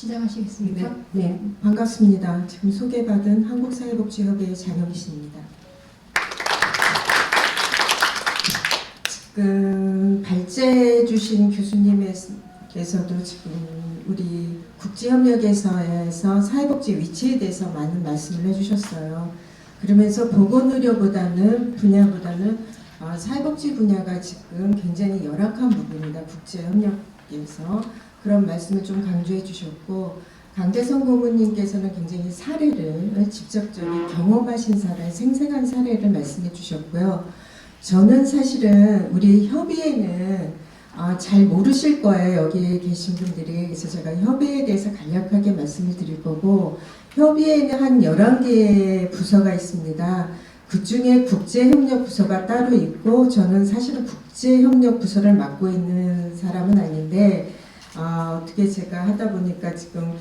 시작하시겠습니까? 네, 반갑습니다. 지금 소개받은 한국사회복지협의회 장영신입니다. 지금 발제해 주신 교수님께서도 지금 우리 국제협력에서 사회복지 위치에 대해서 많은 말씀을 해주셨어요. 그러면서 보건의료보다는 사회복지 분야가 지금 굉장히 열악한 부분이다. 국제협력에서 그런 말씀을 좀 강조해 주셨고, 강대성 고문님께서는 굉장히 사례를 직접적인 경험하신 사례, 생생한 사례를 말씀해 주셨고요. 저는 사실은 우리 협의회는 잘 모르실 거예요. 여기 계신 분들이. 그래서 제가 협의회에 대해서 간략하게 말씀을 드릴 거고, 협의회는 한 11개의 부서가 있습니다. 그 중에 국제협력 부서가 따로 있고, 저는 사실은 국제협력 부서를 맡고 있는 사람은 아닌데, 어떻게 제가 하다 보니까 지금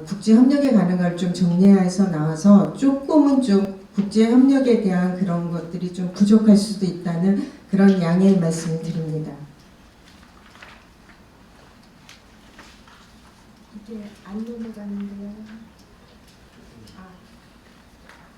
국제협력에 관한 걸 좀 정리해서 나와서 조금은 좀 국제협력에 대한 그런 것들이 좀 부족할 수도 있다는 그런 양해의 말씀을 드립니다. 이게 안 넘어가는데요.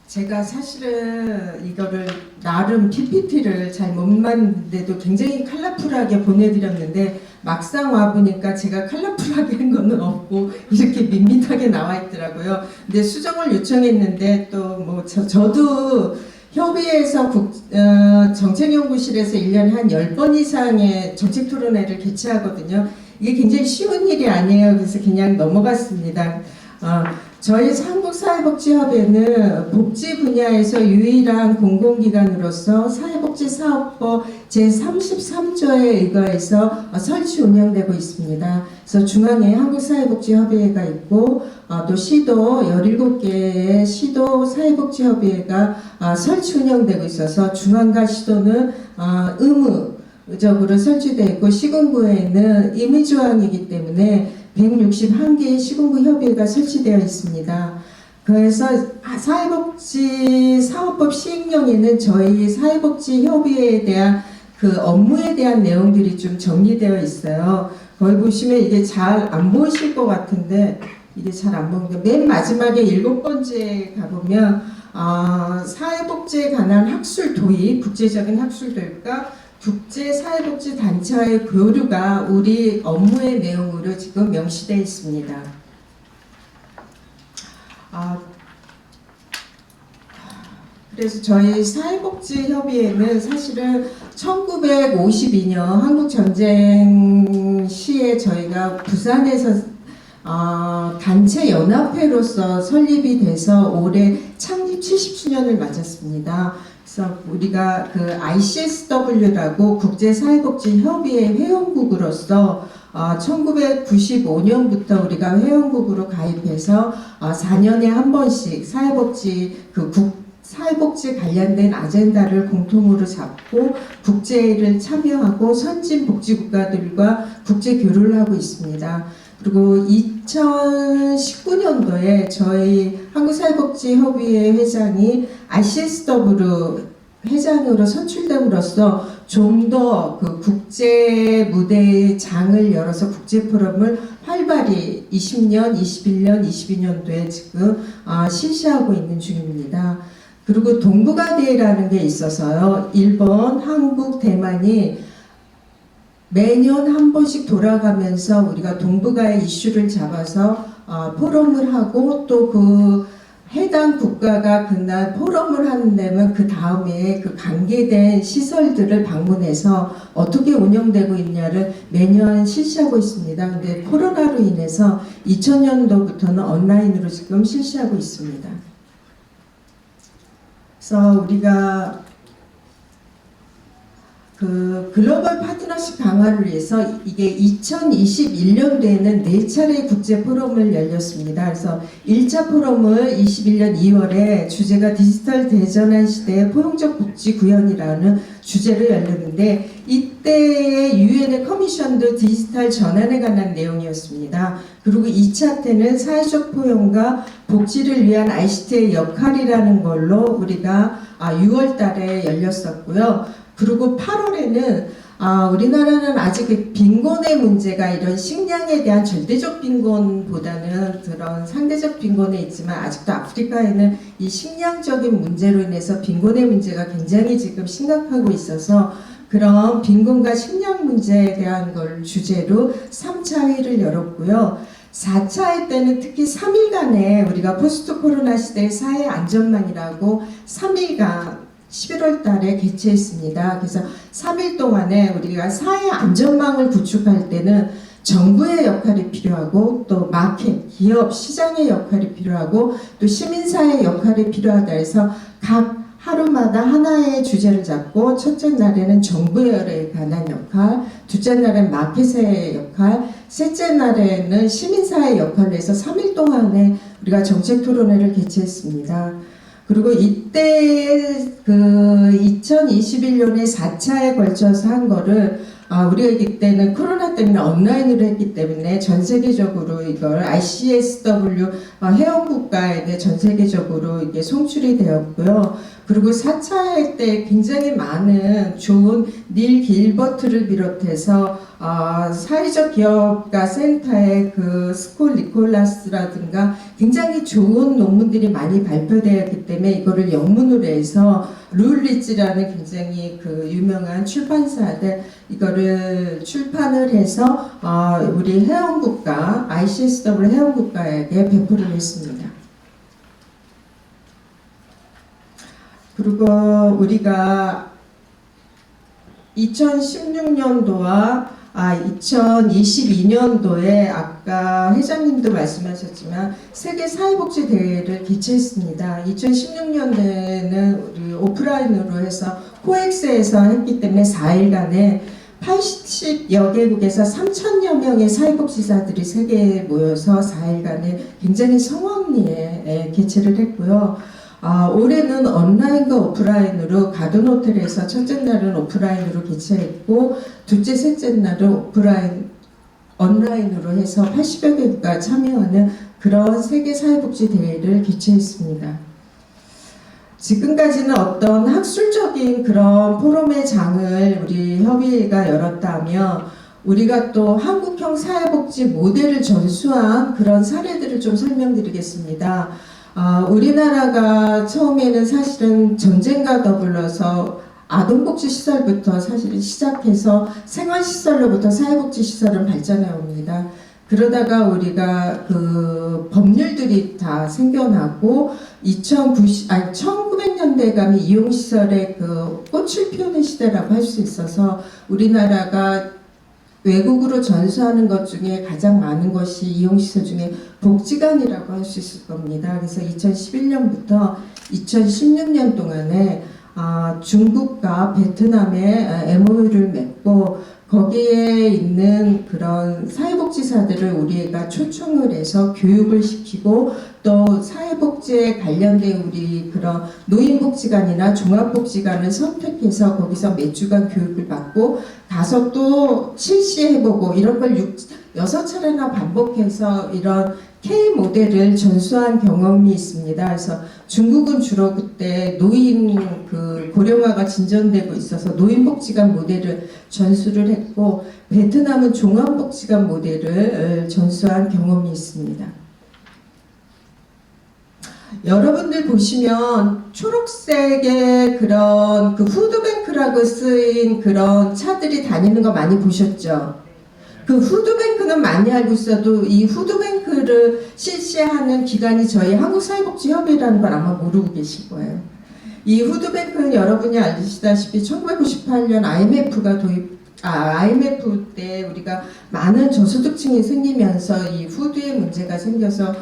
제가 사실은 이거를 나름 PPT를 잘 못 만드는데도 굉장히 컬러풀하게 보내드렸는데, 막상 와보니까 제가 컬러풀하게 한 거는 없고 이렇게 밋밋하게 나와 있더라고요. 근데 수정을 요청했는데 또 뭐 저도 협의회에서 정책연구실에서 1년에 한 10번 이상의 정책토론회를 개최하거든요. 이게 굉장히 쉬운 일이 아니에요. 그래서 그냥 넘어갔습니다. 저희 한국사회복지협회는 복지 분야에서 유일한 공공기관으로서 사회복지사업법 제33조에 의거해서 설치 운영되고 있습니다. 그래서 중앙에 한국사회복지협의회가 있고, 또 시도 17개의 시도 사회복지협의회가 설치 운영되고 있어서 중앙과 시도는 의무적으로 설치되어 있고, 시군구에는 임의조항이기 때문에 161개의 시군구 협의회가 설치되어 있습니다. 그래서 사회복지 사업법 시행령에는 저희 사회복지 협의회에 대한 그 업무에 대한 내용들이 좀 정리되어 있어요. 거기 보시면 이게 잘 안 보이실 것 같은데, 이게 잘 안 보이는데, 맨 마지막에 7번째에 가보면 사회복지에 관한 학술 도입, 국제적인 학술 도입과 국제사회복지단체와의 교류가 우리 업무의 내용으로 지금 명시되어 있습니다. 그래서 저희 사회복지협의회는 사실은 1952년 한국전쟁 시에 저희가 부산에서 단체 연합회로서 설립이 돼서 올해 창립 70주년을 맞았습니다. 그래서 우리가 그 ICSW라고 국제사회복지협의회 회원국으로서 1995년부터 우리가 회원국으로 가입해서 4년에 한 번씩 사회복지 관련된 아젠다를 공통으로 잡고 국제회의를 참여하고 선진 복지국가들과 국제 교류를 하고 있습니다. 그리고 2019년도에 저희 한국사회복지협의회 회장이 ICSW 회장으로 선출됨으로써 좀 더 그 국제 무대의 장을 열어서 국제 포럼을 활발히 20년, 21년, 22년도에 지금 실시하고 있는 중입니다. 그리고 동북아 대회라는 게 있어서요. 일본, 한국, 대만이 매년 한 번씩 돌아가면서 우리가 동북아의 이슈를 잡아서 포럼을 하고, 또 그 해당 국가가 그날 포럼을 하는 데면 그 다음에 그 관계된 시설들을 방문해서 어떻게 운영되고 있냐를 매년 실시하고 있습니다. 근데 코로나로 인해서 2000년도부터는 온라인으로 지금 실시하고 있습니다. 그래서 우리가 그 글로벌 파트너십 강화를 위해서 이게 2021년도에는 4차례 국제 포럼을 열렸습니다. 그래서 1차 포럼을 21년 2월에 주제가 디지털 대전환 시대의 포용적 복지 구현이라는 주제로 열렸는데, 이때의 유엔의 커미션도 디지털 전환에 관한 내용이었습니다. 그리고 2차 때는 사회적 포용과 복지를 위한 ICT의 역할이라는 걸로 우리가 6월 달에 열렸었고요. 그리고 8월에는 우리나라는 아직 그 빈곤의 문제가 이런 식량에 대한 절대적 빈곤보다는 그런 상대적 빈곤에 있지만 아직도 아프리카에는 이 식량적인 문제로 인해서 빈곤의 문제가 굉장히 지금 심각하고 있어서 그런 빈곤과 식량 문제에 대한 걸 주제로 3차 회의를 열었고요. 4차 회 때는 특히 3일간의 우리가 포스트 코로나 시대의 사회 안전망이라고 3일간 11월 달에 개최했습니다. 그래서 3일 동안에 우리가 사회 안전망을 구축할 때는 정부의 역할이 필요하고 또 마켓, 기업, 시장의 역할이 필요하고 또 시민사회의 역할이 필요하다 해서 각 하루마다 하나의 주제를 잡고 첫째 날에는 정부에 관한 역할, 둘째 날에는 마켓의 역할, 셋째 날에는 시민사회의 역할을 해서 3일 동안에 우리가 정책 토론회를 개최했습니다. 그리고 이때 그 2021년에 4차에 걸쳐서 한 거를 우리가 이때는 코로나 때문에 온라인으로 했기 때문에 전 세계적으로 이걸 ICSW 회원국가에 전 세계적으로 이게 송출이 되었고요. 그리고 4차 때 굉장히 많은 좋은 닐 길버트를 비롯해서 사회적 기업가 센터의 그 스콜 니콜라스라든가 굉장히 좋은 논문들이 많이 발표되었기 때문에 이거를 영문으로 해서 룰리츠라는 굉장히 그 유명한 출판사들 이거를 출판을 해서 우리 회원국가 ICSW 회원국가에게 배포를 했습니다. 그리고 우리가 2016년도와 2022년도에 아까 회장님도 말씀하셨지만 세계 사회복지 대회를 개최했습니다. 2016년도에는 우리 오프라인으로 해서 코엑스에서 했기 때문에 4일간에 80여 개국에서 3,000여 명의 사회복지사들이 세계에 모여서 4일간에 굉장히 성황리에 개최를 했고요. 올해는 온라인과 오프라인으로 가든호텔에서 첫째 날은 오프라인으로 개최했고 둘째, 셋째 날은 온라인으로 해서 80여 개국가 참여하는 그런 세계 사회복지 대회를 개최했습니다. 지금까지는 어떤 학술적인 그런 포럼의 장을 우리 협의회가 열었다면 우리가 또 한국형 사회복지 모델을 전수한 그런 사례들을 좀 설명드리겠습니다. 우리나라가 처음에는 사실은 전쟁과 더불어서 아동복지시설부터 사실은 시작해서 생활시설로부터 사회복지시설은 발전해 옵니다. 그러다가 우리가 그 법률들이 다 생겨나고 1900년대에 가면 이용시설의 그 꽃을 피우는 시대라고 할 수 있어서 우리나라가 외국으로 전수하는 것 중에 가장 많은 것이 이용시설 중에 복지관이라고 할 수 있을 겁니다. 그래서 2011년부터 2016년 동안에 중국과 베트남에 MOU를 맺고 거기에 있는 그런 사회복지사들을 우리가 초청을 해서 교육을 시키고 또 사회복지에 관련된 우리 그런 노인복지관이나 종합복지관을 선택해서 거기서 몇 주간 교육을 받고 가서 또 실시해보고 이런 걸 6차례나 반복해서 이런 K 모델을 전수한 경험이 있습니다. 그래서 중국은 주로 그때 노인 그 고령화가 진전되고 있어서 노인복지관 모델을 전수를 했고 베트남은 종합복지관 모델을 전수한 경험이 있습니다. 여러분들 보시면 초록색의 그런 그 푸드뱅크라고 쓰인 그런 차들이 다니는 거 많이 보셨죠? 그 푸드뱅크는 많이 알고 있어도 이 푸드뱅크를 실시하는 기관이 저희 한국사회복지협의회라는 걸 아마 모르고 계실 거예요. 이 푸드뱅크는 여러분이 아시다시피 1998년 IMF 때 우리가 많은 저소득층이 생기면서 이 푸드의 문제가 생겨서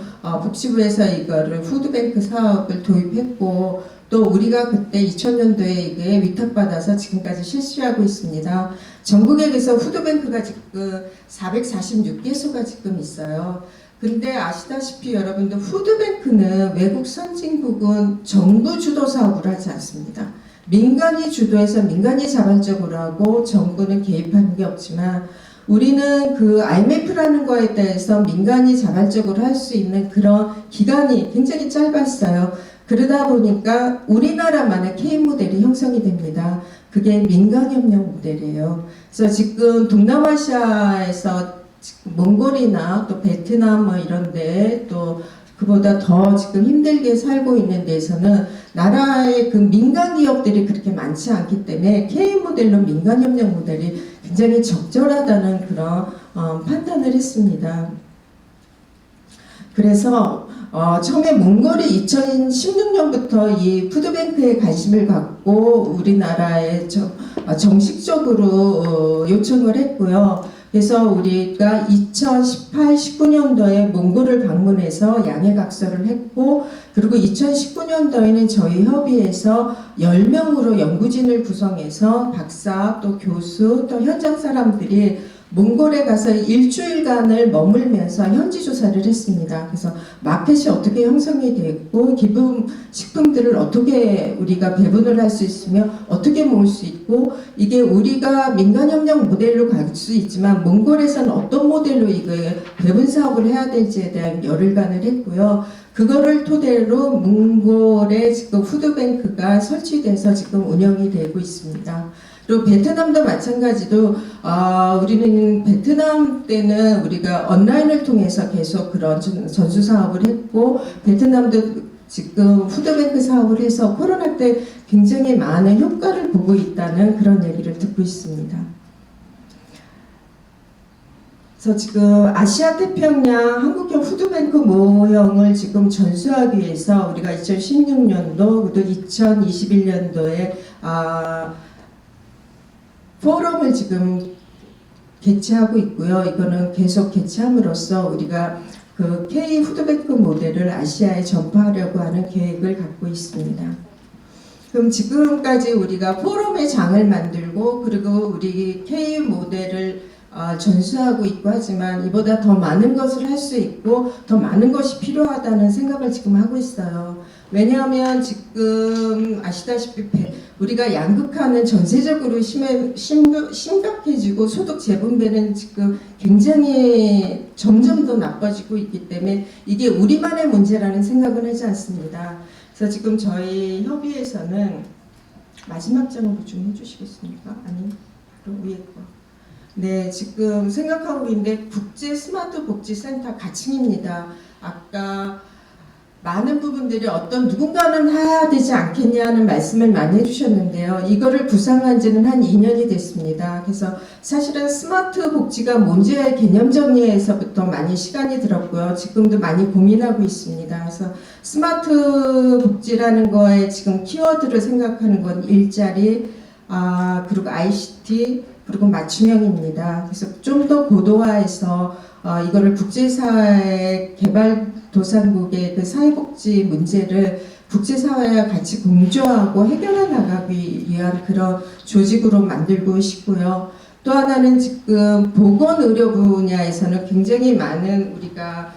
복지부에서 이거를 푸드뱅크 사업을 도입했고 또 우리가 그때 2000년도에 이게 위탁받아서 지금까지 실시하고 있습니다. 전국에서 푸드뱅크가 지금 446개소가 지금 있어요. 근데 아시다시피 여러분들 푸드뱅크는 외국 선진국은 정부 주도 사업을 하지 않습니다. 민간이 주도해서 민간이 자발적으로 하고 정부는 개입하는 게 없지만 우리는 그 IMF라는 거에 대해서 민간이 자발적으로 할 수 있는 그런 기간이 굉장히 짧았어요. 그러다 보니까 우리나라만의 K 모델이 형성이 됩니다. 그게 민간협력 모델이에요. 그래서 지금 동남아시아에서 지금 몽골이나 또 베트남 뭐 이런데 또 그보다 더 지금 힘들게 살고 있는 데에서는 나라의 그 민간 기업들이 그렇게 많지 않기 때문에 K 모델로 민간 협력 모델이 굉장히 적절하다는 그런 판단을 했습니다. 그래서 처음에 몽골이 2016년부터 이 푸드뱅크에 관심을 갖고 우리나라에 정식적으로 요청을 했고요. 그래서 우리가 2018, 19년도에 몽골을 방문해서 양해각서를 했고, 그리고 2019년도에는 저희 협의회에서 10명으로 연구진을 구성해서 박사, 또 교수, 또 현장 사람들이 몽골에 가서 일주일간을 머물면서 현지 조사를 했습니다. 그래서 마켓이 어떻게 형성이 됐고 기본 식품들을 어떻게 우리가 배분을 할 수 있으며 어떻게 모을 수 있고 이게 우리가 민간협력 모델로 갈 수 있지만 몽골에서는 어떤 모델로 이게 배분 사업을 해야 될지에 대한 열흘간을 했고요. 그거를 토대로 몽골에 지금 푸드뱅크가 설치돼서 지금 운영이 되고 있습니다. 그리고 베트남도 마찬가지로 우리는 베트남 때는 우리가 온라인을 통해서 계속 그런 전수 사업을 했고 베트남도 지금 푸드뱅크 사업을 해서 코로나 때 굉장히 많은 효과를 보고 있다는 그런 얘기를 듣고 있습니다. 그래서 지금 아시아 태평양 한국형 푸드뱅크 모형을 지금 전수하기 위해서 우리가 2016년도 또 2021년도에 포럼을 지금 개최하고 있고요. 이거는 계속 개최함으로써 우리가 그 K 푸드뱅크 모델을 아시아에 전파하려고 하는 계획을 갖고 있습니다. 그럼 지금까지 우리가 포럼의 장을 만들고 그리고 우리 K 모델을 전수하고 있고 하지만 이보다 더 많은 것을 할 수 있고 더 많은 것이 필요하다는 생각을 지금 하고 있어요. 왜냐하면 지금 아시다시피 우리가 양극화는 전세적으로 심각해지고 소득 재분배는 지금 굉장히 점점 더 나빠지고 있기 때문에 이게 우리만의 문제라는 생각은 하지 않습니다. 그래서 지금 저희 협의회에서는 마지막 장으로 좀 해주시겠습니까? 아니, 바로 위에 거. 네, 지금 생각하고 있는데 국제 스마트 복지센터 가칭입니다. 아까 많은 부분들이 어떤 누군가는 해야 되지 않겠냐는 말씀을 많이 해주셨는데요. 이거를 구상한 지는 한 2년이 됐습니다. 그래서 사실은 스마트 복지가 뭔지의 개념 정리에서부터 많이 시간이 들었고요. 지금도 많이 고민하고 있습니다. 그래서 스마트 복지라는 거에 지금 키워드를 생각하는 건 일자리, 그리고 ICT, 그리고 맞춤형입니다. 그래서 좀 더 고도화해서 이거를 국제사회 개발도상국의 그 사회복지 문제를 국제사회와 같이 공조하고 해결해 나가기 위한 그런 조직으로 만들고 싶고요. 또 하나는 지금 보건의료 분야에서는 굉장히 많은 우리가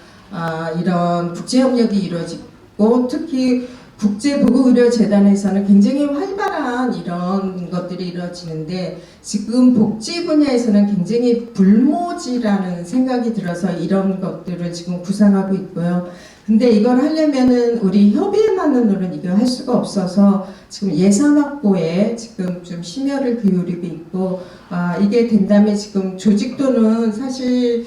이런 국제협력이 이루어지고 특히 국제보건의료재단에서는 굉장히 활발한 이런 것들이 이루어지는데 지금 복지 분야에서는 굉장히 불모지라는 생각이 들어서 이런 것들을 지금 구상하고 있고요. 근데 이걸 하려면은 우리 협의회만으로는 이거 할 수가 없어서 지금 예산 확보에 지금 좀 심혈을 기울이고 있고 이게 된다면 지금 조직도는 사실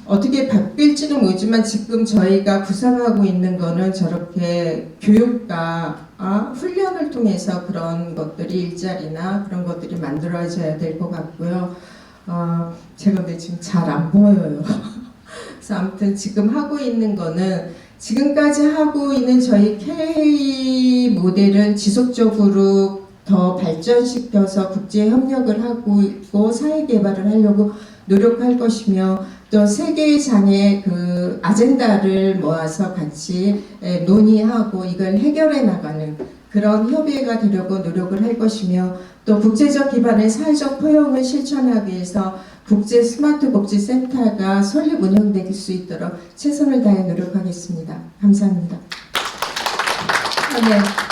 어떻게 바뀔지는 모르지만 지금 저희가 구상하고 있는 거는 저렇게 교육과 훈련을 통해서 그런 것들이 일자리나 그런 것들이 만들어져야 될 것 같고요. 제가 근데 지금 잘 안 보여요. 그래서 아무튼 지금 하고 있는 거는 지금까지 하고 있는 저희 K 모델은 지속적으로 더 발전시켜서 국제 협력을 하고 있고 사회 개발을 하려고 노력할 것이며 또 세계의 장의 그 아젠다를 모아서 같이 논의하고 이걸 해결해 나가는 그런 협의회가 되려고 노력을 할 것이며 또 국제적 기반의 사회적 포용을 실천하기 위해서 국제 스마트 복지센터가 설립 운영될 수 있도록 최선을 다해 노력하겠습니다. 감사합니다. 네,